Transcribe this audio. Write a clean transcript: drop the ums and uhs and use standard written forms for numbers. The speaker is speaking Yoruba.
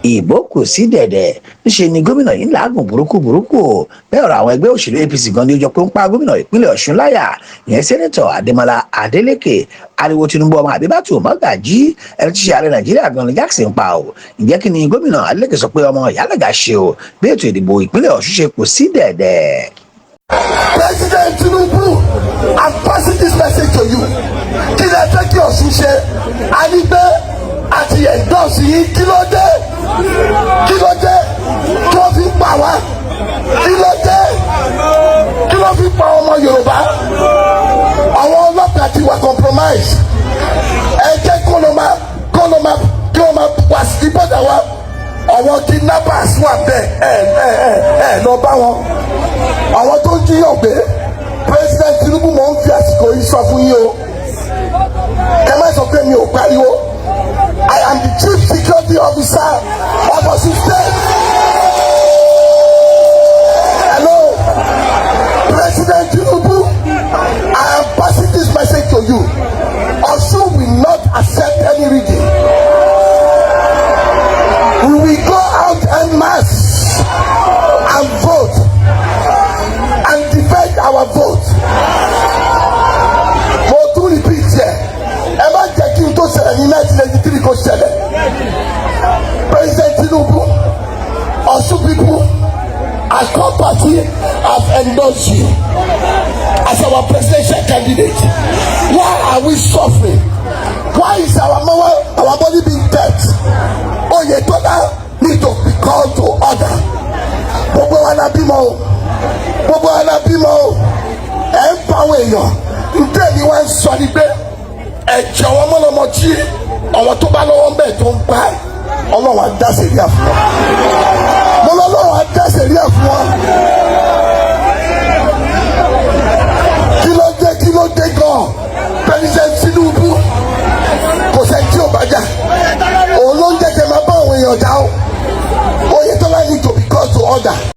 ìbò kù sí dẹ̀dẹ̀ níṣe ni gómìnà yìí ń làágùn burúkú bẹ́ẹ̀ ọ̀rọ̀ àwọn ẹgbẹ́ òṣèlú APC gan ni ó jọ pé ń pa gómìnà ìpínlẹ̀ Ọ̀ṣun láyà ìyẹn sẹ́nẹ́tọ̀ Adémọ́lá Adélékè. Ariwo Tinubu ọmọ Àbíbátù Mọ́gàjí ẹni tí ṣe ààrẹ Nàìjíríà gan ni Jackson pa o. Ǹjẹ́ kí ni gómìnà Adélékè sọ pé ọmọ ìyálẹ̀gà ṣe o bí ètò ìdìbò ìpínlẹ̀ Ọ̀ṣun ṣe kù sí dẹ̀dẹ̀. President Tinubu, I'm passing this message to you. Kí lẹ fẹ́ kí Ọ̀ṣun ṣe? A ní pé àti endorse yìí kí ló dé tí wọ́n fi pa wá, kí ló fi pa ọmọ Yorùbá. Àwọn ọlọ́pàá ti wà compromise. Ẹ jẹ́ kí wọ́n máa wá sí bọ́dà wa. Àwọn kidnappers wà bẹ́ẹ̀ lọ bá wọn. Àwọn tó ń jíyàn gbé President Tinubu mọ̀ ń fi àsìkò yìí sọ fún yín o. Ẹ má sọ pé mi ò pariwo. I am the Chief Security Officer of Osun State. Hello, President Tinubu, I am passing this message to you. Osun will not accept any rigging. We will go out en masse and vote and defend our vote. Mo tún repeat here. Ẹ má jẹ́ kí n tó ṣẹlẹ̀ ní 1983 kó ṣẹlẹ̀. President Tinubu, Osun people, as one party have endorsed you as our presidential candidate. Why are we suffering? Why is our body being dead? Oyetola need to be called to order. Gbogbo wa la bímọ o. Gbogbo wa la bímọ o. Ẹ ń pa àwọn èèyàn. Ǹjẹ́ ni wọ́n ń sọ ní pé ẹ̀jẹ̀ wọn mọ́lọ́mọ́ tí àwọn tó bá lọ́wọ́ ń bẹ̀ tó ń pa Ọlọ́run á dá sẹ̀ríà fún wọn. Mo lọ́lọ́run á dá sẹ̀ríà fún wọn.